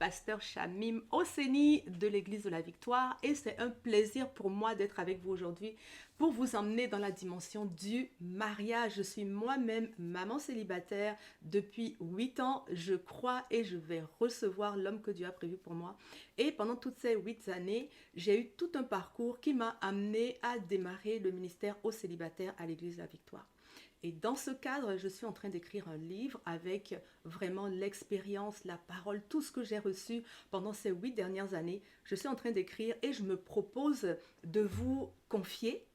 pasteur Shamim Oseni de l'Église de la Victoire et c'est un plaisir pour moi d'être avec vous aujourd'hui pour vous emmener dans la dimension du mariage. Je suis moi-même maman célibataire depuis 8 ans. Je crois et je vais recevoir l'homme que Dieu a prévu pour moi. Et pendant toutes ces 8 années, j'ai eu tout un parcours qui m'a amené à démarrer le ministère aux célibataires à l'Église de la Victoire. Et dans ce cadre, je suis en train d'écrire un livre avec vraiment l'expérience, la parole, tout ce que j'ai reçu pendant ces 8 dernières années. Je suis en train d'écrire et je me propose de vous confier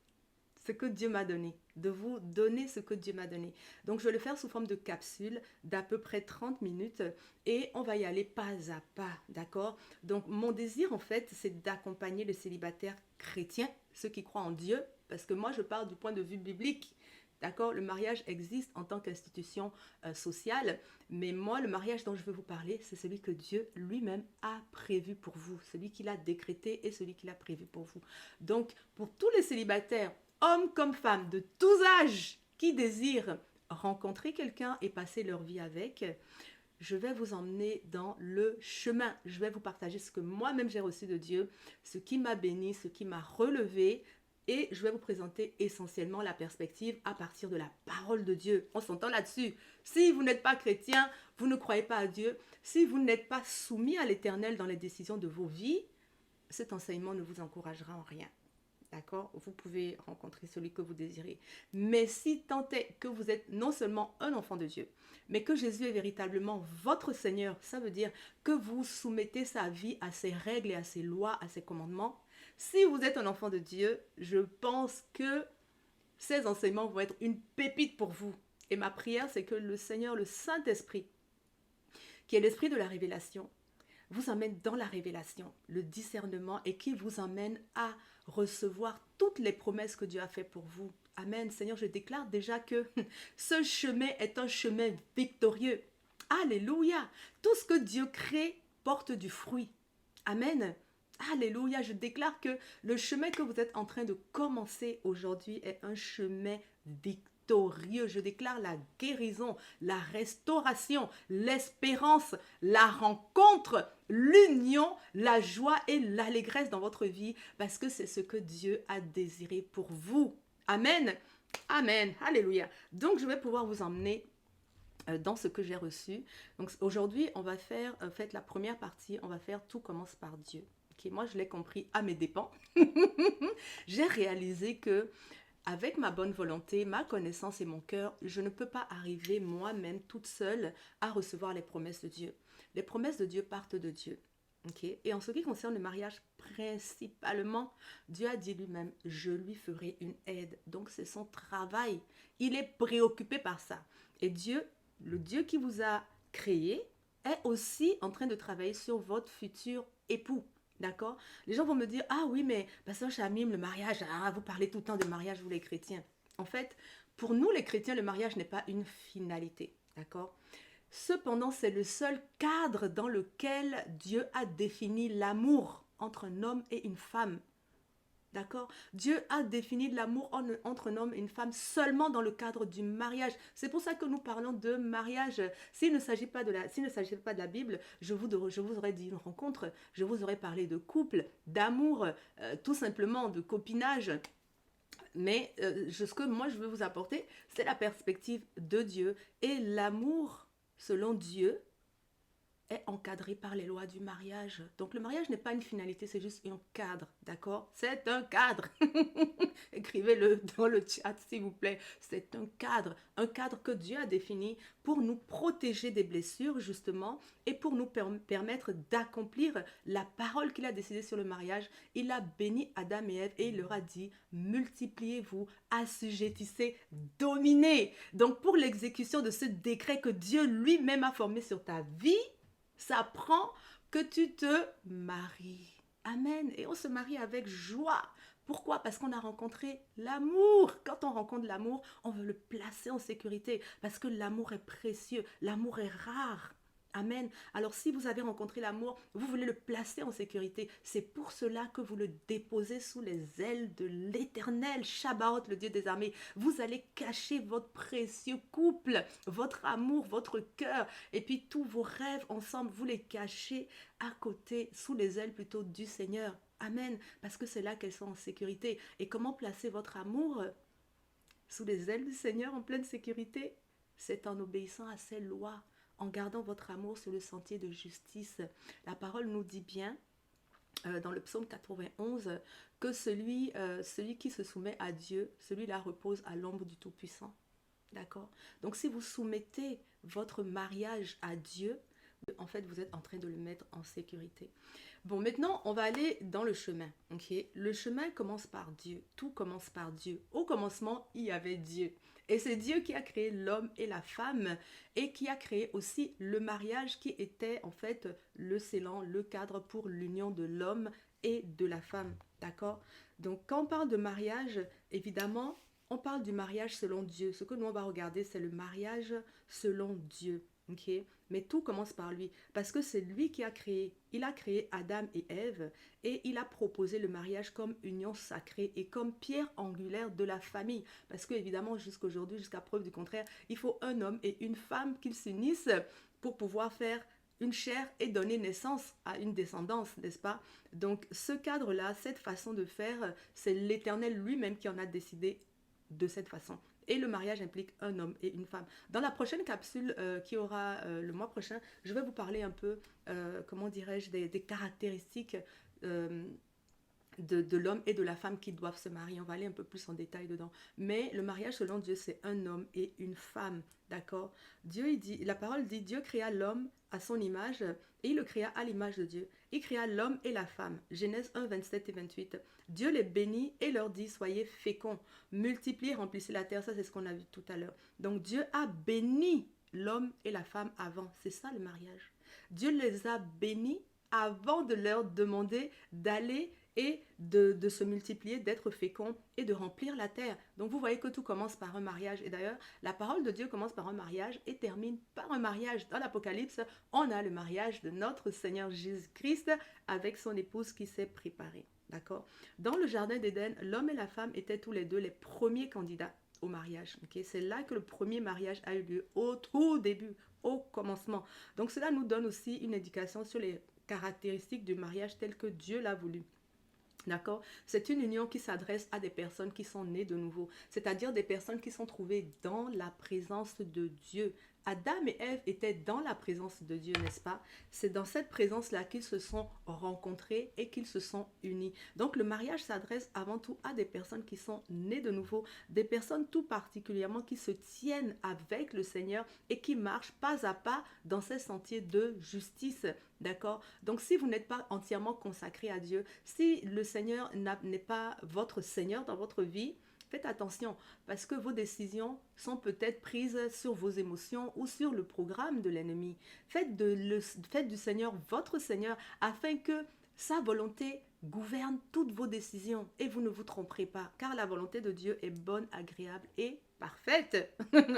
ce que Dieu m'a donné, de vous donner ce que Dieu m'a donné. Donc, je vais le faire sous forme de capsule d'à peu près 30 minutes et on va y aller pas à pas, d'accord? Donc, mon désir, en fait, c'est d'accompagner les célibataires chrétiens, ceux qui croient en Dieu, parce que moi, je parle du point de vue biblique. D'accord, le mariage existe en tant qu'institution sociale, mais moi, le mariage dont je veux vous parler, c'est celui que Dieu lui-même a prévu pour vous, celui qu'il a décrété et celui qu'il a prévu pour vous. Donc, pour tous les célibataires, hommes comme femmes, de tous âges, qui désirent rencontrer quelqu'un et passer leur vie avec, je vais vous emmener dans le chemin. Je vais vous partager ce que moi-même j'ai reçu de Dieu, ce qui m'a béni, ce qui m'a relevé. Et je vais vous présenter essentiellement la perspective à partir de la parole de Dieu. On s'entend là-dessus. Si vous n'êtes pas chrétien, vous ne croyez pas à Dieu, si vous n'êtes pas soumis à l'Éternel dans les décisions de vos vies, cet enseignement ne vous encouragera en rien. D'accord? Vous pouvez rencontrer celui que vous désirez. Mais si tant est que vous êtes non seulement un enfant de Dieu, mais que Jésus est véritablement votre Seigneur, ça veut dire que vous soumettez sa vie à ses règles et à ses lois, à ses commandements. Si vous êtes un enfant de Dieu, je pense que ces enseignements vont être une pépite pour vous. Et ma prière, c'est que le Seigneur, le Saint-Esprit, qui est l'esprit de la révélation, vous emmène dans la révélation, le discernement et qui vous emmène à recevoir toutes les promesses que Dieu a faites pour vous. Amen. Seigneur, je déclare déjà que ce chemin est un chemin victorieux. Alléluia. Tout ce que Dieu crée porte du fruit. Amen. Alléluia. Je déclare que le chemin que vous êtes en train de commencer aujourd'hui est un chemin victorieux. Je déclare la guérison, la restauration, l'espérance, la rencontre, l'union, la joie et l'allégresse dans votre vie parce que c'est ce que Dieu a désiré pour vous. Amen. Amen. Alléluia. Donc, je vais pouvoir vous emmener dans ce que j'ai reçu. Donc, aujourd'hui, on va faire, en fait, la première partie, on va faire Tout commence par Dieu. Okay, moi, je l'ai compris à mes dépens. J'ai réalisé que avec ma bonne volonté, ma connaissance et mon cœur, je ne peux pas arriver moi-même toute seule à recevoir les promesses de Dieu. Les promesses de Dieu partent de Dieu. Okay? Et en ce qui concerne le mariage, principalement, Dieu a dit lui-même, je lui ferai une aide. Donc c'est son travail. Il est préoccupé par ça. Et Dieu, le Dieu qui vous a créé, est aussi en train de travailler sur votre futur époux. D'accord? Les gens vont me dire, ah oui, mais Pasteur Shamim, le mariage, ah, vous parlez tout le temps de mariage, vous les chrétiens. En fait, pour nous les chrétiens, le mariage n'est pas une finalité. D'accord? Cependant, c'est le seul cadre dans lequel Dieu a défini l'amour entre un homme et une femme. D'accord? Dieu a défini l'amour entre un homme et une femme seulement dans le cadre du mariage. C'est pour ça que nous parlons de mariage. S'il ne s'agit pas de la Bible, je vous aurais dit une rencontre, je vous aurais parlé de couple, d'amour, tout simplement de copinage. Mais ce que moi je veux vous apporter, c'est la perspective de Dieu. Et l'amour, selon Dieu, est encadré par les lois du mariage. Donc le mariage n'est pas une finalité, c'est juste un cadre, d'accord? C'est un cadre. Écrivez-le dans le chat, s'il vous plaît. C'est un cadre que Dieu a défini pour nous protéger des blessures, justement, et pour nous permettre d'accomplir la parole qu'il a décidée sur le mariage. Il a béni Adam et Ève et il leur a dit, multipliez-vous, assujettissez, dominez. Donc pour l'exécution de ce décret que Dieu lui-même a formé sur ta vie, ça prend que tu te maries. Amen. Et on se marie avec joie. Pourquoi? Parce qu'on a rencontré l'amour. Quand on rencontre l'amour, on veut le placer en sécurité. Parce que l'amour est précieux. L'amour est rare. Amen. Alors si vous avez rencontré l'amour, vous voulez le placer en sécurité. C'est pour cela que vous le déposez sous les ailes de l'Éternel, Shabbaoth, le Dieu des armées. Vous allez cacher votre précieux couple, votre amour, votre cœur, et puis tous vos rêves ensemble, vous les cachez à côté, sous les ailes plutôt du Seigneur. Amen. Parce que c'est là qu'elles sont en sécurité. Et comment placer votre amour sous les ailes du Seigneur en pleine sécurité? C'est en obéissant à ses lois, en gardant votre amour sur le sentier de justice. La parole nous dit bien, dans le psaume 91, que celui qui se soumet à Dieu, celui-là repose à l'ombre du Tout-Puissant. D'accord? Donc si vous soumettez votre mariage à Dieu, en fait, vous êtes en train de le mettre en sécurité. Bon, maintenant, on va aller dans le chemin. Ok? Le chemin commence par Dieu. Tout commence par Dieu. Au commencement, il y avait Dieu. Et c'est Dieu qui a créé l'homme et la femme et qui a créé aussi le mariage qui était en fait le scellant, le cadre pour l'union de l'homme et de la femme. D'accord? Donc, quand on parle de mariage, évidemment, on parle du mariage selon Dieu. Ce que nous, on va regarder, c'est le mariage selon Dieu. Ok? Mais tout commence par lui, parce que c'est lui qui a créé. Il a créé Adam et Ève et il a proposé le mariage comme union sacrée et comme pierre angulaire de la famille. Parce que évidemment, jusqu'à aujourd'hui, jusqu'à preuve du contraire, il faut un homme et une femme qui s'unissent pour pouvoir faire une chair et donner naissance à une descendance, n'est-ce pas? Donc ce cadre-là, cette façon de faire, c'est l'Éternel lui-même qui en a décidé de cette façon. Et le mariage implique un homme et une femme. Dans la prochaine capsule qui aura le mois prochain, je vais vous parler un peu, comment dirais-je, des caractéristiques de l'homme et de la femme qui doivent se marier. On va aller un peu plus en détail dedans. Mais le mariage selon Dieu, c'est un homme et une femme. D'accord? Dieu, il dit, la parole dit, Dieu créa l'homme à son image et il le créa à l'image de Dieu. Il créa l'homme et la femme. Genèse 1, 27 et 28. Dieu les bénit et leur dit, soyez féconds, multipliez, remplissez la terre. Ça, c'est ce qu'on a vu tout à l'heure. Donc, Dieu a béni l'homme et la femme avant. C'est ça le mariage. Dieu les a bénis avant de leur demander d'aller et de se multiplier, d'être fécond et de remplir la terre. Donc vous voyez que tout commence par un mariage. Et d'ailleurs, la parole de Dieu commence par un mariage et termine par un mariage. Dans l'Apocalypse, on a le mariage de notre Seigneur Jésus-Christ avec son épouse qui s'est préparée. D'accord? Dans le jardin d'Éden, l'homme et la femme étaient tous les deux les premiers candidats au mariage. Okay? C'est là que le premier mariage a eu lieu, au tout début, au commencement. Donc cela nous donne aussi une indication sur les caractéristiques du mariage tel que Dieu l'a voulu. D'accord? C'est une union qui s'adresse à des personnes qui sont nées de nouveau, c'est-à-dire des personnes qui sont trouvées dans la présence de Dieu. Adam et Ève étaient dans la présence de Dieu, n'est-ce pas? C'est dans cette présence-là qu'ils se sont rencontrés et qu'ils se sont unis. Donc le mariage s'adresse avant tout à des personnes qui sont nées de nouveau, des personnes tout particulièrement qui se tiennent avec le Seigneur et qui marchent pas à pas dans ces sentiers de justice. D'accord? Donc si vous n'êtes pas entièrement consacré à Dieu, si le Seigneur n'est pas votre Seigneur dans votre vie, faites attention parce que vos décisions sont peut-être prises sur vos émotions ou sur le programme de l'ennemi. Faites du Seigneur votre Seigneur afin que sa volonté gouverne toutes vos décisions et vous ne vous tromperez pas car la volonté de Dieu est bonne, agréable et parfaite.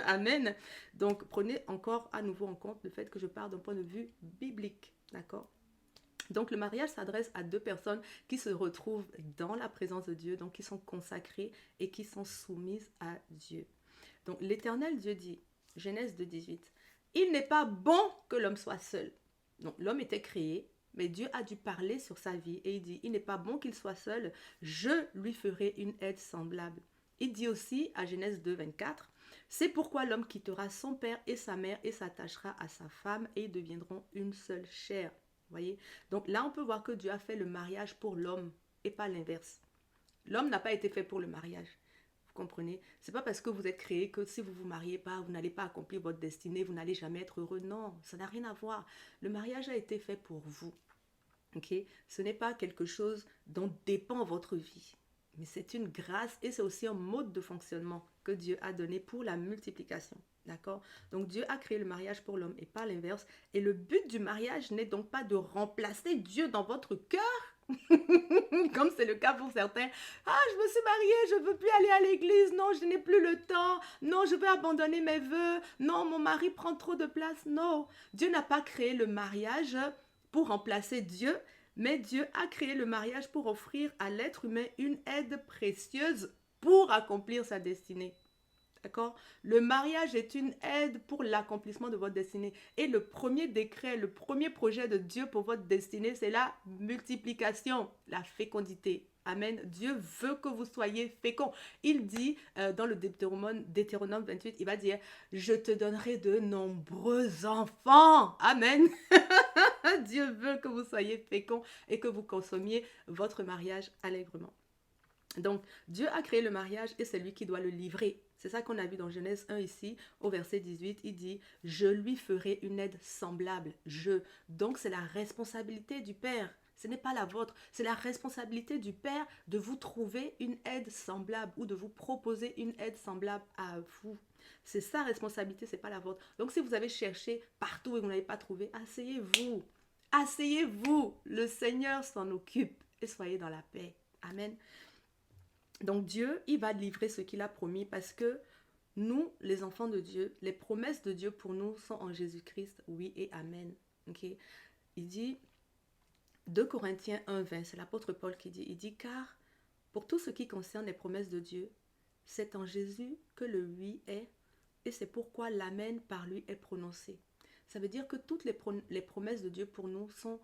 Amen. Donc prenez encore à nouveau en compte le fait que je parle d'un point de vue biblique. D'accord? Donc le mariage s'adresse à deux personnes qui se retrouvent dans la présence de Dieu, donc qui sont consacrées et qui sont soumises à Dieu. Donc l'Éternel Dieu dit, Genèse 2,18, il n'est pas bon que l'homme soit seul. Donc l'homme était créé, mais Dieu a dû parler sur sa vie et il dit, il n'est pas bon qu'il soit seul, je lui ferai une aide semblable. Il dit aussi à Genèse 2,24, c'est pourquoi l'homme quittera son père et sa mère et s'attachera à sa femme et ils deviendront une seule chair. Voyez? Donc là, on peut voir que Dieu a fait le mariage pour l'homme et pas l'inverse. L'homme n'a pas été fait pour le mariage. Vous comprenez? C'est pas parce que vous êtes créé que si vous vous mariez pas, vous n'allez pas accomplir votre destinée, vous n'allez jamais être heureux. Non, ça n'a rien à voir. Le mariage a été fait pour vous. Ok? Ce n'est pas quelque chose dont dépend votre vie. Mais c'est une grâce et c'est aussi un mode de fonctionnement que Dieu a donné pour la multiplication. D'accord? Donc Dieu a créé le mariage pour l'homme et pas l'inverse. Et le but du mariage n'est donc pas de remplacer Dieu dans votre cœur. Comme c'est le cas pour certains. Ah, je me suis mariée, je ne veux plus aller à l'église. Non, je n'ai plus le temps. Non, je vais abandonner mes vœux. Non, mon mari prend trop de place. Non, Dieu n'a pas créé le mariage pour remplacer Dieu, mais Dieu a créé le mariage pour offrir à l'être humain une aide précieuse pour accomplir sa destinée. D'accord? Le mariage est une aide pour l'accomplissement de votre destinée. Et le premier décret, le premier projet de Dieu pour votre destinée, c'est la multiplication, la fécondité. Amen. Dieu veut que vous soyez féconds. Il dit dans le Deutéronome 28, il va dire, je te donnerai de nombreux enfants. Amen. Dieu veut que vous soyez féconds et que vous consommiez votre mariage allègrement. Donc, Dieu a créé le mariage et c'est lui qui doit le livrer. C'est ça qu'on a vu dans Genèse 1 ici, au verset 18, il dit « Je lui ferai une aide semblable. » Donc, c'est la responsabilité du Père. Ce n'est pas la vôtre. C'est la responsabilité du Père de vous trouver une aide semblable ou de vous proposer une aide semblable à vous. C'est sa responsabilité, ce n'est pas la vôtre. Donc, si vous avez cherché partout et vous n'avez pas trouvé, asseyez-vous. Asseyez-vous. Le Seigneur s'en occupe et soyez dans la paix. Amen. Donc Dieu, il va livrer ce qu'il a promis parce que nous, les enfants de Dieu, les promesses de Dieu pour nous sont en Jésus-Christ, oui et amen. Okay? Il dit, 2 Corinthiens 1,20, c'est l'apôtre Paul qui dit, il dit, car pour tout ce qui concerne les promesses de Dieu, c'est en Jésus que le oui est et c'est pourquoi l'amen par lui est prononcé. Ça veut dire que toutes les promesses de Dieu pour nous sont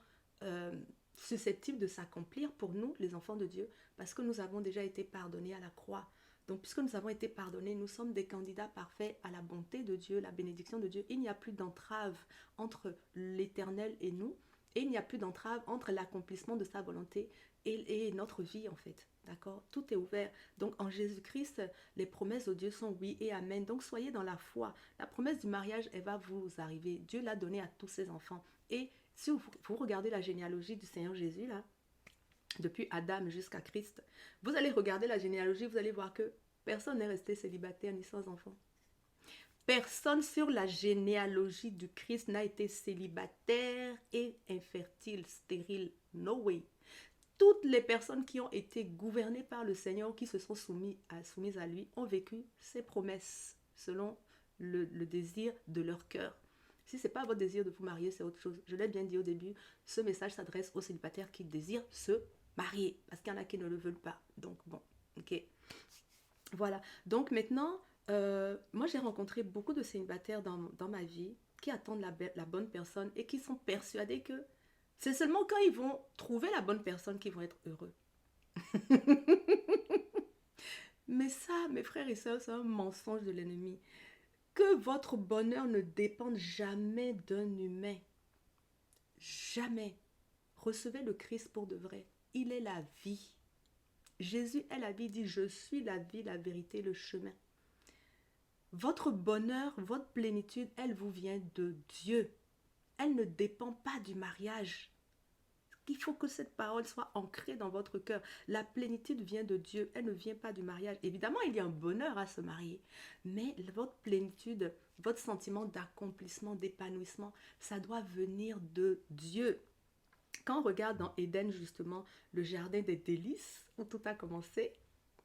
susceptibles de s'accomplir pour nous, les enfants de Dieu, parce que nous avons déjà été pardonnés à la croix. Donc, puisque nous avons été pardonnés, nous sommes des candidats parfaits à la bonté de Dieu, la bénédiction de Dieu. Il n'y a plus d'entrave entre l'Éternel et nous, et il n'y a plus d'entrave entre l'accomplissement de sa volonté et notre vie, en fait. D'accord? Tout est ouvert. Donc, en Jésus-Christ, les promesses de Dieu sont oui et amen. Donc, soyez dans la foi. La promesse du mariage, elle va vous arriver. Dieu l'a donnée à tous ses enfants. Et si vous regardez la généalogie du Seigneur Jésus, là, depuis Adam jusqu'à Christ, vous allez regarder la généalogie, vous allez voir que personne n'est resté célibataire ni sans enfant. Personne sur la généalogie du Christ n'a été célibataire et infertile, stérile. No way. Toutes les personnes qui ont été gouvernées par le Seigneur, qui se sont soumises à lui, ont vécu ses promesses selon le désir de leur cœur. Si ce n'est pas votre désir de vous marier, c'est autre chose. Je l'ai bien dit au début, ce message s'adresse aux célibataires qui désirent se marier. Parce qu'il y en a qui ne le veulent pas. Donc bon, ok. Voilà. Donc maintenant, moi j'ai rencontré beaucoup de célibataires dans ma vie qui attendent la bonne personne et qui sont persuadés que c'est seulement quand ils vont trouver la bonne personne qu'ils vont être heureux. Mais ça, mes frères et sœurs, c'est un mensonge de l'ennemi. Que votre bonheur ne dépende jamais d'un humain. Jamais. Recevez le Christ pour de vrai. Il est la vie. Jésus est la vie, dit « Je suis la vie, la vérité, le chemin ». Votre bonheur, votre plénitude, elle vous vient de Dieu. Elle ne dépend pas du mariage. Il faut que cette parole soit ancrée dans votre cœur. La plénitude vient de Dieu, elle ne vient pas du mariage. Évidemment, il y a un bonheur à se marier, mais votre plénitude, votre sentiment d'accomplissement, d'épanouissement, ça doit venir de Dieu. Quand on regarde dans Éden, justement, le jardin des délices, où tout a commencé,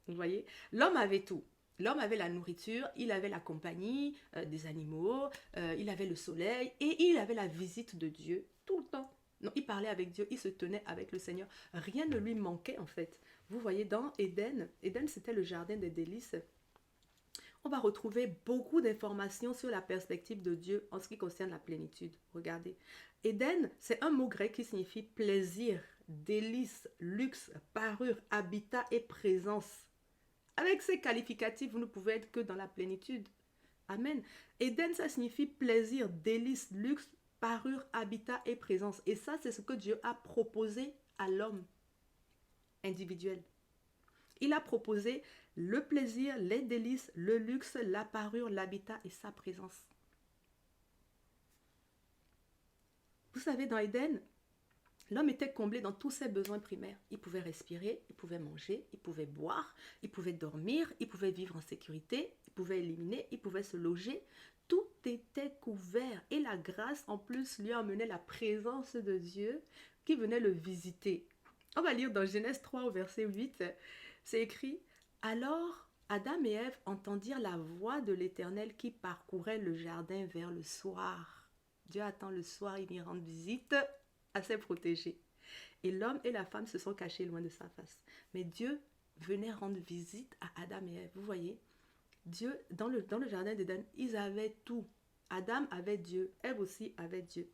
vous voyez, l'homme avait tout. L'homme avait la nourriture, il avait la compagnie des animaux, il avait le soleil et il avait la visite de Dieu tout le temps. Non, il parlait avec Dieu, il se tenait avec le Seigneur. Rien ne lui manquait en fait. Vous voyez, dans Éden, c'était le jardin des délices. On va retrouver beaucoup d'informations sur la perspective de Dieu en ce qui concerne la plénitude. Regardez. Éden, c'est un mot grec qui signifie plaisir, délice, luxe, parure, habitat et présence. Avec ces qualificatifs, vous ne pouvez être que dans la plénitude. Amen. Éden, ça signifie plaisir, délice, luxe, parure, habitat et présence. Et ça, c'est ce que Dieu a proposé à l'homme individuel. Il a proposé le plaisir, les délices, le luxe, la parure, l'habitat et sa présence. Vous savez, dans Éden, l'homme était comblé dans tous ses besoins primaires. Il pouvait respirer, il pouvait manger, il pouvait boire, il pouvait dormir, il pouvait vivre en sécurité, il pouvait éliminer, il pouvait se loger. Tout était couvert et la grâce en plus lui emmenait la présence de Dieu qui venait le visiter. On va lire dans Genèse 3 au verset 8, c'est écrit: Alors Adam et Ève entendirent la voix de l'Éternel qui parcourait le jardin vers le soir. Dieu attend le soir, il y rend visite à ses protégés. Et l'homme et la femme se sont cachés loin de sa face. Mais Dieu venait rendre visite à Adam et Ève. Vous voyez, Dieu, dans le jardin d'Éden, ils avaient tout. Adam avait Dieu, Ève aussi avait Dieu.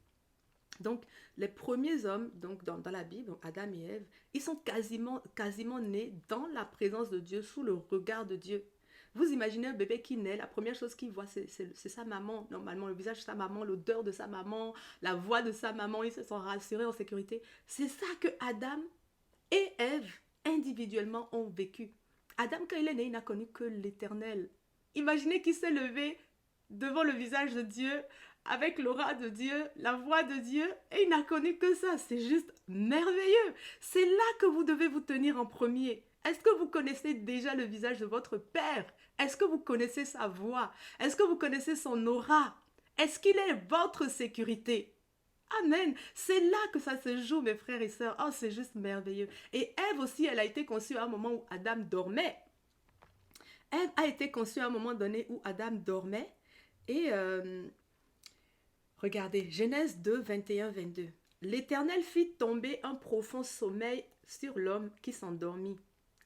Donc, les premiers hommes, donc dans la Bible, donc Adam et Ève, ils sont quasiment nés dans la présence de Dieu, sous le regard de Dieu. Vous imaginez un bébé qui naît, la première chose qu'il voit, c'est sa maman. Normalement, le visage de sa maman, l'odeur de sa maman, la voix de sa maman, ils se sont rassurés en sécurité. C'est ça que Adam et Ève, individuellement, ont vécu. Adam, quand il est né, il n'a connu que l'Éternel. Imaginez qu'il s'est levé devant le visage de Dieu, avec l'aura de Dieu, la voix de Dieu, et il n'a connu que ça. C'est juste merveilleux. C'est là que vous devez vous tenir en premier. Est-ce que vous connaissez déjà le visage de votre Père? Est-ce que vous connaissez sa voix? Est-ce que vous connaissez son aura? Est-ce qu'il est votre sécurité? Amen. C'est là que ça se joue, mes frères et sœurs. Oh, c'est juste merveilleux. Et Ève aussi, elle a été conçue à un moment où Adam dormait. Ève a été conçue à un moment donné où Adam dormait. Et regardez, Genèse 2, 21, 22. L'Éternel fit tomber un profond sommeil sur l'homme qui s'endormit.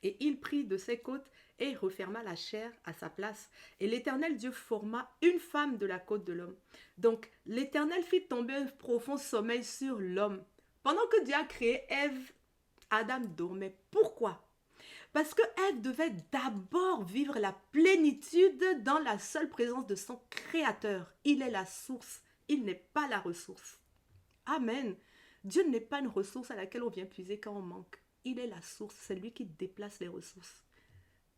Et il prit de ses côtes et referma la chair à sa place. Et l'Éternel Dieu forma une femme de la côte de l'homme. Donc, l'Éternel fit tomber un profond sommeil sur l'homme. Pendant que Dieu a créé Ève, Adam dormait. Pourquoi? Parce que Ève devait d'abord vivre la plénitude dans la seule présence de son Créateur. Il est la source, il n'est pas la ressource. Amen. Dieu n'est pas une ressource à laquelle on vient puiser quand on manque. Il est la source, c'est lui qui déplace les ressources.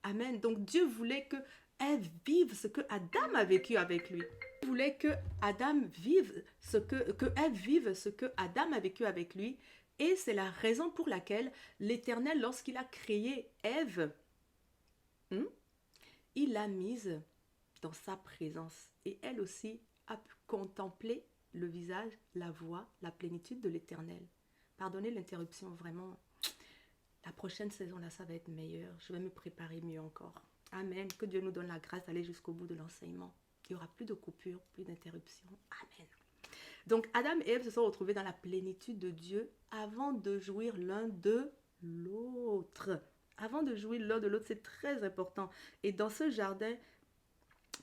Amen. Donc Dieu voulait que Ève vive ce que Adam a vécu avec lui. Il voulait que Adam vive que Ève vive ce que Adam a vécu avec lui. Et c'est la raison pour laquelle l'Éternel, lorsqu'il a créé Ève, il l'a mise dans sa présence. Et elle aussi a pu contempler le visage, la voix, la plénitude de l'Éternel. Pardonnez l'interruption, vraiment. La prochaine saison, là, ça va être meilleur. Je vais me préparer mieux encore. Amen. Que Dieu nous donne la grâce d'aller jusqu'au bout de l'enseignement. Il n'y aura plus de coupures, plus d'interruptions. Amen. Donc, Adam et Ève se sont retrouvés dans la plénitude de Dieu avant de jouir l'un de l'autre. Avant de jouir l'un de l'autre, c'est très important. Et dans ce jardin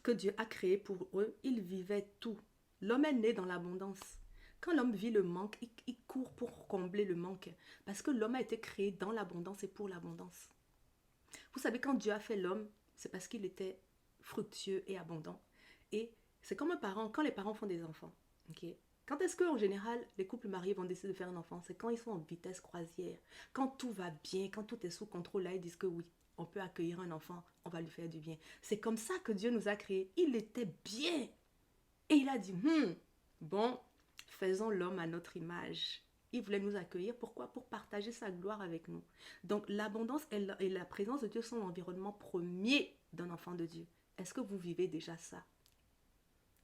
que Dieu a créé pour eux, ils vivaient tout. L'homme est né dans l'abondance. Quand l'homme vit le manque, il court pour combler le manque. Parce que l'homme a été créé dans l'abondance et pour l'abondance. Vous savez, quand Dieu a fait l'homme, c'est parce qu'il était fructueux et abondant. Et c'est comme un parent, quand les parents font des enfants. Okay? Quand est-ce qu'en général, les couples mariés vont décider de faire un enfant? C'est quand ils sont en vitesse croisière. Quand tout va bien, quand tout est sous contrôle, là, ils disent que oui, on peut accueillir un enfant, on va lui faire du bien. C'est comme ça que Dieu nous a créés. Il était bien. Et il a dit, bon, faisons l'homme à notre image. Il voulait nous accueillir. Pourquoi? Pour partager sa gloire avec nous. Donc, l'abondance et la présence de Dieu sont l'environnement premier d'un enfant de Dieu. Est-ce que vous vivez déjà ça?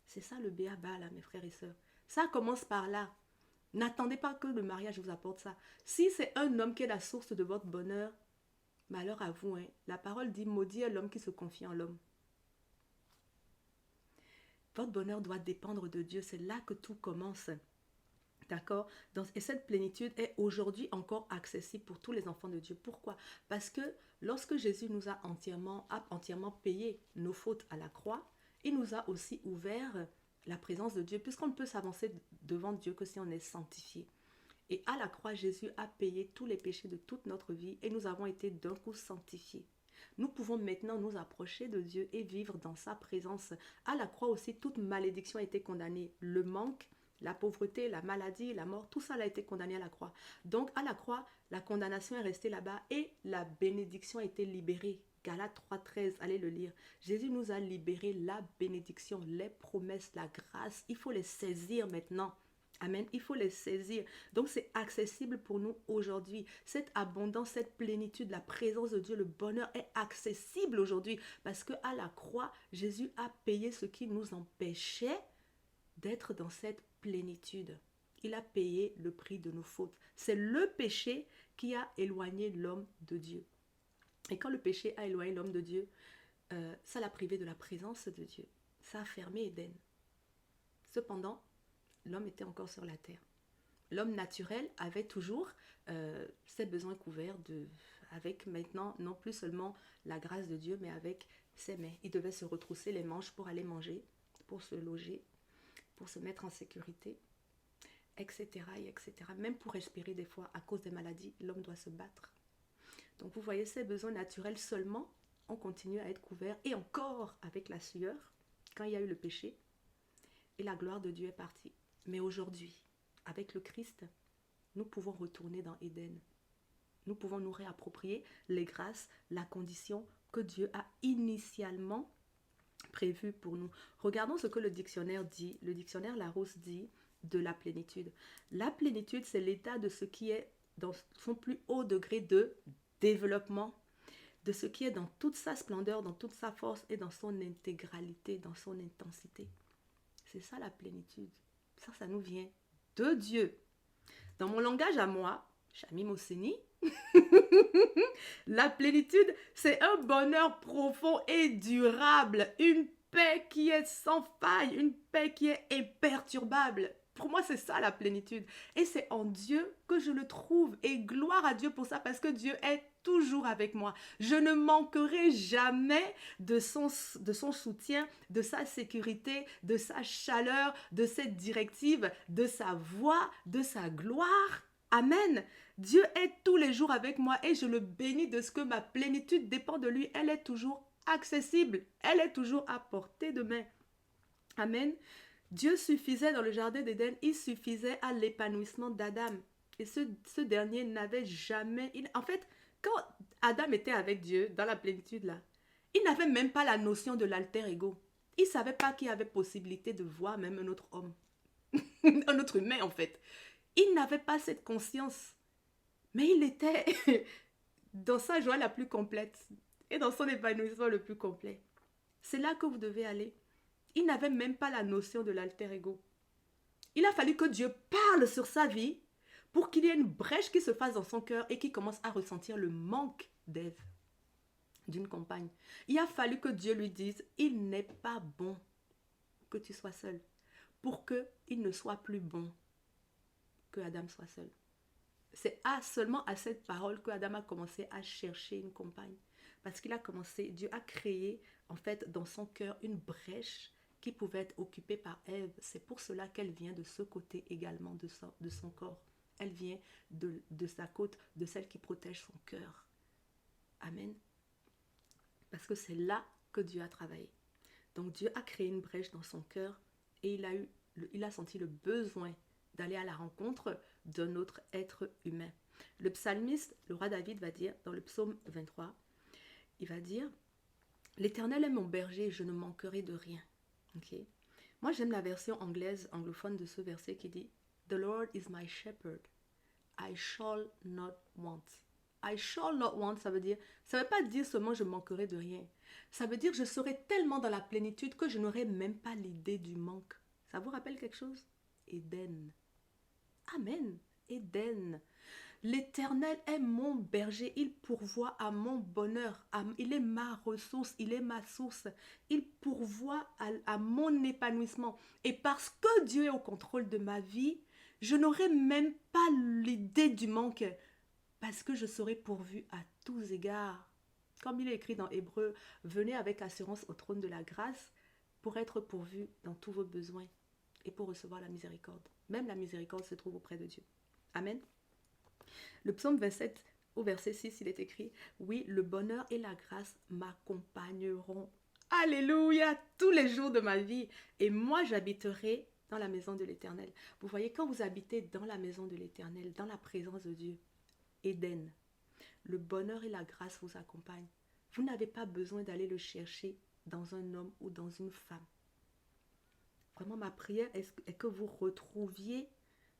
C'est ça le béaba, là, mes frères et sœurs. Ça commence par là. N'attendez pas que le mariage vous apporte ça. Si c'est un homme qui est la source de votre bonheur, malheur à vous, hein. La parole dit, maudit est l'homme qui se confie en l'homme. Votre bonheur doit dépendre de Dieu. C'est là que tout commence. D'accord? Et cette plénitude est aujourd'hui encore accessible pour tous les enfants de Dieu. Pourquoi? Parce que lorsque Jésus nous a entièrement payé nos fautes à la croix, il nous a aussi ouvert la présence de Dieu, puisqu'on ne peut s'avancer devant Dieu que si on est sanctifié. Et à la croix, Jésus a payé tous les péchés de toute notre vie et nous avons été d'un coup sanctifiés. Nous pouvons maintenant nous approcher de Dieu et vivre dans sa présence. À la croix aussi, toute malédiction a été condamnée. Le manque, la pauvreté, la maladie, la mort, tout ça a été condamné à la croix. Donc à la croix, la condamnation est restée là-bas et la bénédiction a été libérée. Galates 3,13, allez le lire. Jésus nous a libéré la bénédiction, les promesses, la grâce. Il faut les saisir maintenant. Amen. Il faut les saisir. Donc c'est accessible pour nous aujourd'hui. Cette abondance, cette plénitude, la présence de Dieu, le bonheur est accessible aujourd'hui. Parce qu'à la croix, Jésus a payé ce qui nous empêchait d'être dans cette plénitude. Il a payé le prix de nos fautes. C'est le péché qui a éloigné l'homme de Dieu. Et quand le péché a éloigné l'homme de Dieu, ça l'a privé de la présence de Dieu. Ça a fermé Éden. Cependant, l'homme était encore sur la terre. L'homme naturel avait toujours ses besoins couverts avec maintenant non plus seulement la grâce de Dieu, mais avec ses mains. Il devait se retrousser les manches pour aller manger, pour se loger, pour se mettre en sécurité, etc., etc. Même pour respirer des fois, à cause des maladies, l'homme doit se battre. Donc vous voyez, ces besoins naturels seulement ont continué à être couverts, et encore avec la sueur, quand il y a eu le péché, et la gloire de Dieu est partie. Mais aujourd'hui, avec le Christ, nous pouvons retourner dans Éden. Nous pouvons nous réapproprier les grâces, la condition que Dieu a initialement prévue pour nous. Regardons ce que le dictionnaire dit. Le dictionnaire Larousse dit de la plénitude. La plénitude, c'est l'état de ce qui est dans son plus haut degré de développement, de ce qui est dans toute sa splendeur, dans toute sa force et dans son intégralité, dans son intensité. C'est ça la plénitude. Ça nous vient de Dieu. Dans mon langage à moi, Chami Moseni, la plénitude, c'est un bonheur profond et durable, une paix qui est sans faille, une paix qui est imperturbable. Pour moi, c'est ça la plénitude. Et c'est en Dieu que je le trouve. Et gloire à Dieu pour ça, parce que Dieu est toujours avec moi. Je ne manquerai jamais de son soutien, de sa sécurité, de sa chaleur, de cette directive, de sa voix, de sa gloire. Amen. Dieu est tous les jours avec moi et je le bénis de ce que ma plénitude dépend de lui. Elle est toujours accessible. Elle est toujours à portée de main. Amen. Dieu suffisait dans le jardin d'Éden, il suffisait à l'épanouissement d'Adam. Et ce dernier n'avait jamais... En fait, quand Adam était avec Dieu, dans la plénitude là, il n'avait même pas la notion de l'alter ego. Il ne savait pas qu'il y avait possibilité de voir même un autre homme. Un autre humain en fait. Il n'avait pas cette conscience. Mais il était dans sa joie la plus complète et dans son épanouissement le plus complet. C'est là que vous devez aller. Il n'avait même pas la notion de l'alter ego. Il a fallu que Dieu parle sur sa vie pour qu'il y ait une brèche qui se fasse dans son cœur et qu'il commence à ressentir le manque d'Ève, d'une compagne. Il a fallu que Dieu lui dise, il n'est pas bon que tu sois seul, pour qu'il ne soit plus bon que Adam soit seul. C'est seulement à cette parole que Adam a commencé à chercher une compagne. Parce qu'il a commencé, Dieu a créé en fait dans son cœur une brèche qui pouvait être occupée par Ève. C'est pour cela qu'elle vient de ce côté également de son corps. Elle vient de sa côte, de celle qui protège son cœur. Amen. Parce que c'est là que Dieu a travaillé. Donc Dieu a créé une brèche dans son cœur et il a senti le besoin d'aller à la rencontre d'un autre être humain. Le psalmiste, le roi David, va dire dans le psaume 23, il va dire « L'Éternel est mon berger, je ne manquerai de rien. » Okay. Moi, j'aime la version anglaise, anglophone de ce verset qui dit « The Lord is my shepherd, I shall not want. » I shall not want, ça veut pas dire seulement je manquerai de rien. Ça veut dire je serai tellement dans la plénitude que je n'aurai même pas l'idée du manque. Ça vous rappelle quelque chose? Éden. Amen. Éden. L'Éternel est mon berger, il pourvoit à mon bonheur, il est ma ressource, il est ma source, il pourvoit à mon épanouissement. Et parce que Dieu est au contrôle de ma vie, je n'aurai même pas l'idée du manque, parce que je serai pourvu à tous égards. Comme il est écrit dans Hébreux, venez avec assurance au trône de la grâce pour être pourvu dans tous vos besoins et pour recevoir la miséricorde. Même la miséricorde se trouve auprès de Dieu. Amen. Le psaume 27, au verset 6, il est écrit « Oui, le bonheur et la grâce m'accompagneront. Alléluia, tous les jours de ma vie. Et moi, j'habiterai dans la maison de l'Éternel. » Vous voyez, quand vous habitez dans la maison de l'Éternel, dans la présence de Dieu, Éden, le bonheur et la grâce vous accompagnent. Vous n'avez pas besoin d'aller le chercher dans un homme ou dans une femme. Vraiment, ma prière est que vous retrouviez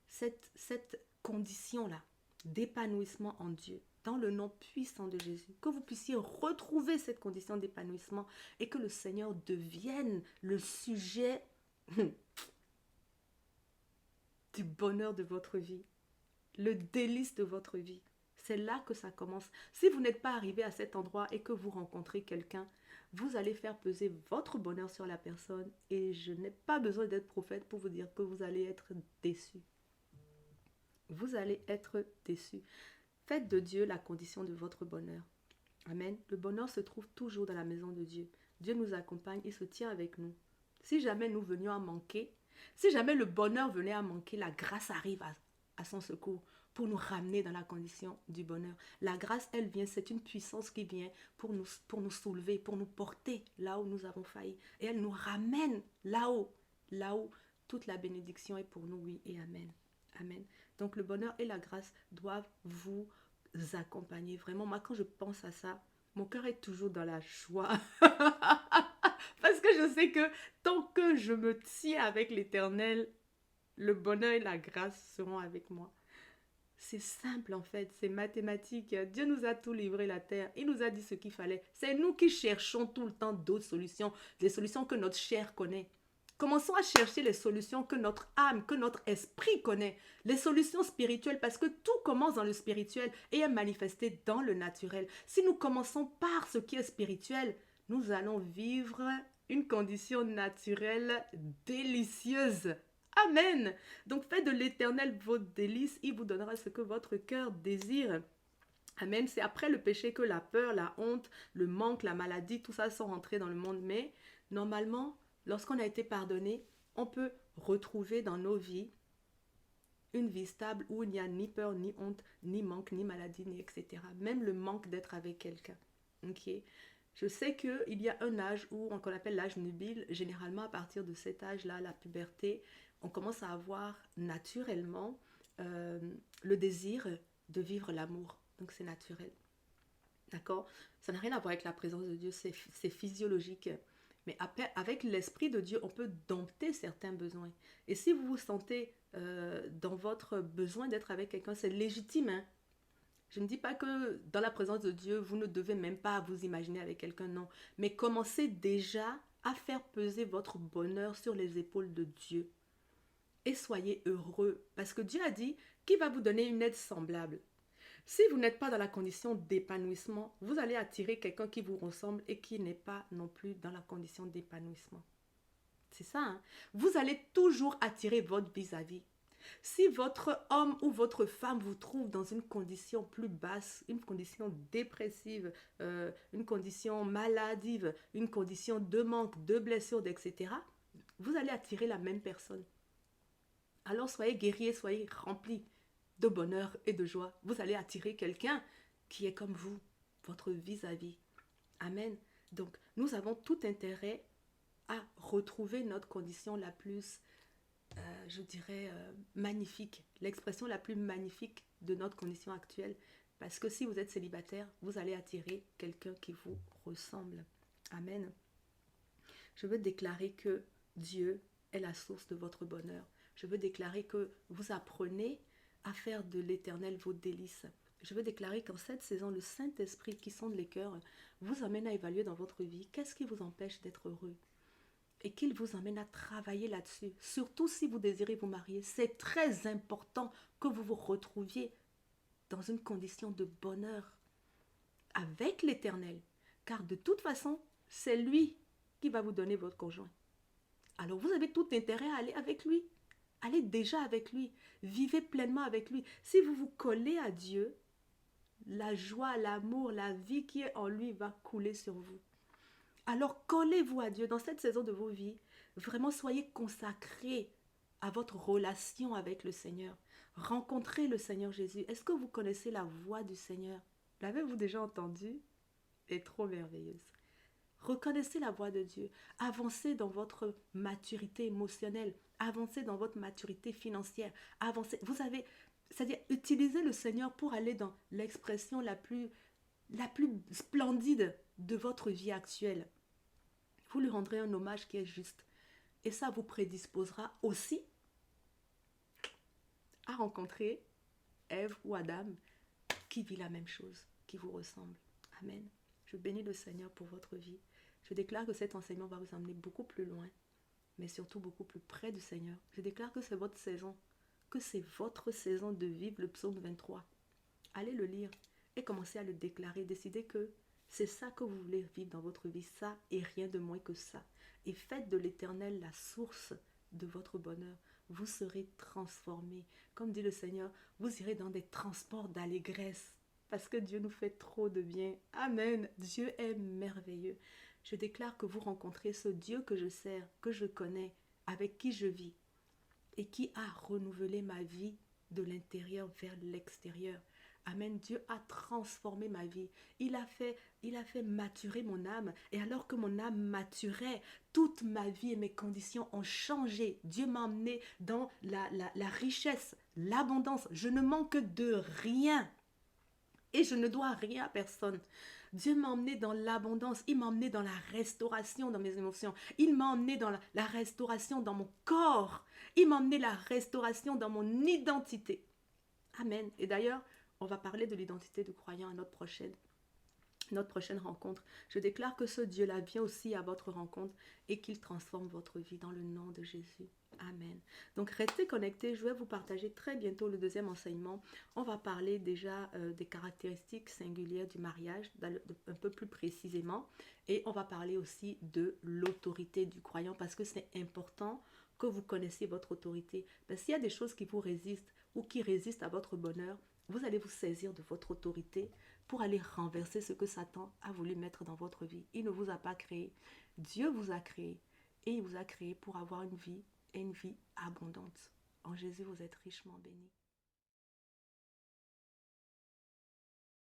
cette condition-là d'épanouissement en Dieu, dans le nom puissant de Jésus, que vous puissiez retrouver cette condition d'épanouissement et que le Seigneur devienne le sujet du bonheur de votre vie, le délice de votre vie. C'est là que ça commence. Si vous n'êtes pas arrivé à cet endroit et que vous rencontrez quelqu'un, vous allez faire peser votre bonheur sur la personne et je n'ai pas besoin d'être prophète pour vous dire que vous allez être déçu. Vous allez être déçu. Faites de Dieu la condition de votre bonheur. Amen. Le bonheur se trouve toujours dans la maison de Dieu. Dieu nous accompagne, il se tient avec nous. Si jamais nous venions à manquer, si jamais le bonheur venait à manquer, la grâce arrive à son secours pour nous ramener dans la condition du bonheur. La grâce, elle vient, c'est une puissance qui vient pour nous soulever, pour nous porter là où nous avons failli. Et elle nous ramène là où toute la bénédiction est pour nous, oui et amen. Amen. Donc le bonheur et la grâce doivent vous accompagner. Vraiment, moi quand je pense à ça, mon cœur est toujours dans la joie. Parce que je sais que tant que je me tiens avec l'Éternel, le bonheur et la grâce seront avec moi. C'est simple en fait, c'est mathématique. Dieu nous a tout livré la terre. Il nous a dit ce qu'il fallait. C'est nous qui cherchons tout le temps d'autres solutions, des solutions que notre chair connaît. Commençons à chercher les solutions que notre âme, que notre esprit connaît. Les solutions spirituelles parce que tout commence dans le spirituel et est manifesté dans le naturel. Si nous commençons par ce qui est spirituel, nous allons vivre une condition naturelle délicieuse. Amen. Donc faites de l'Éternel votre délice, il vous donnera ce que votre cœur désire. Amen. C'est après le péché que la peur, la honte, le manque, la maladie, tout ça sont rentrés dans le monde. Mais normalement, lorsqu'on a été pardonné, on peut retrouver dans nos vies une vie stable où il n'y a ni peur, ni honte, ni manque, ni maladie, ni etc. Même le manque d'être avec quelqu'un. Ok. Je sais qu'il y a un âge qu'on appelle l'âge nubile. Généralement, à partir de cet âge-là, la puberté, on commence à avoir naturellement le désir de vivre l'amour. Donc, c'est naturel. D'accord? Ça n'a rien à voir avec la présence de Dieu, c'est physiologique. Mais avec l'Esprit de Dieu, on peut dompter certains besoins. Et si vous vous sentez dans votre besoin d'être avec quelqu'un, c'est légitime, hein? Je ne dis pas que dans la présence de Dieu, vous ne devez même pas vous imaginer avec quelqu'un, non. Mais commencez déjà à faire peser votre bonheur sur les épaules de Dieu. Et soyez heureux. Parce que Dieu a dit qu'il va vous donner une aide semblable. Si vous n'êtes pas dans la condition d'épanouissement, vous allez attirer quelqu'un qui vous ressemble et qui n'est pas non plus dans la condition d'épanouissement. C'est ça, hein? Vous allez toujours attirer votre vis-à-vis. Si votre homme ou votre femme vous trouve dans une condition plus basse, une condition dépressive, une condition maladive, une condition de manque, de blessure, etc., vous allez attirer la même personne. Alors soyez guerriers, soyez remplis de bonheur et de joie. Vous allez attirer quelqu'un qui est comme vous, votre vis-à-vis. Amen. Donc, nous avons tout intérêt à retrouver notre condition la plus je dirais, magnifique, l'expression la plus magnifique de notre condition actuelle. Parce que si vous êtes célibataire, vous allez attirer quelqu'un qui vous ressemble. Amen. Je veux déclarer que Dieu est la source de votre bonheur. Je veux déclarer que vous apprenez à faire de l'Éternel vos délices. Je veux déclarer qu'en cette saison, le Saint-Esprit qui sonde les cœurs vous amène à évaluer dans votre vie qu'est-ce qui vous empêche d'être heureux. Et qu'il vous emmène à travailler là-dessus. Surtout si vous désirez vous marier, c'est très important que vous vous retrouviez dans une condition de bonheur avec l'Éternel. Car de toute façon, c'est lui qui va vous donner votre conjoint. Alors vous avez tout intérêt à aller avec lui. Allez déjà avec lui. Vivez pleinement avec lui. Si vous vous collez à Dieu, la joie, l'amour, la vie qui est en lui va couler sur vous. Alors collez-vous à Dieu dans cette saison de vos vies. Vraiment soyez consacrés à votre relation avec le Seigneur. Rencontrez le Seigneur Jésus. Est-ce que vous connaissez la voix du Seigneur? L'avez-vous déjà entendue? Elle est trop merveilleuse. Reconnaissez la voix de Dieu. Avancez dans votre maturité émotionnelle. Avancez dans votre maturité financière. Avancez. C'est-à-dire utilisez le Seigneur pour aller dans l'expression la plus splendide de votre vie actuelle. Vous lui rendrez un hommage qui est juste. Et ça vous prédisposera aussi à rencontrer Ève ou Adam qui vit la même chose, qui vous ressemble. Amen. Je bénis le Seigneur pour votre vie. Je déclare que cet enseignement va vous emmener beaucoup plus loin, mais surtout beaucoup plus près du Seigneur. Je déclare que c'est votre saison que c'est votre saison de vivre le psaume 23. Allez le lire et commencez à le déclarer. Décidez que c'est ça que vous voulez vivre dans votre vie, ça et rien de moins que ça. Et faites de l'Éternel la source de votre bonheur. Vous serez transformés. Comme dit le Seigneur, vous irez dans des transports d'allégresse parce que Dieu nous fait trop de bien. Amen. Dieu est merveilleux. Je déclare que vous rencontrez ce Dieu que je sers, que je connais, avec qui je vis et qui a renouvelé ma vie de l'intérieur vers l'extérieur. Amen. Dieu a transformé ma vie. Il a fait maturer mon âme. Et alors que mon âme maturait, toute ma vie et mes conditions ont changé. Dieu m'a emmené dans la richesse, l'abondance. Je ne manque de rien. Et je ne dois rien à personne. Dieu m'a emmené dans l'abondance. Il m'a emmené dans la restauration dans mes émotions. Il m'a emmené dans la restauration dans mon corps. Il m'a emmené la restauration dans mon identité. Amen. Et d'ailleurs, on va parler de l'identité du croyant à notre prochaine rencontre. Je déclare que ce Dieu-là vient aussi à votre rencontre et qu'il transforme votre vie dans le nom de Jésus. Amen. Donc restez connectés, je vais vous partager très bientôt le deuxième enseignement. On va parler déjà des caractéristiques singulières du mariage, un peu plus précisément. Et on va parler aussi de l'autorité du croyant parce que c'est important que vous connaissiez votre autorité. Parce qu'il y a des choses qui vous résistent ou qui résistent à votre bonheur, vous allez vous saisir de votre autorité pour aller renverser ce que Satan a voulu mettre dans votre vie. Il ne vous a pas créé. Dieu vous a créé et il vous a créé pour avoir une vie et une vie abondante. En Jésus, vous êtes richement bénis.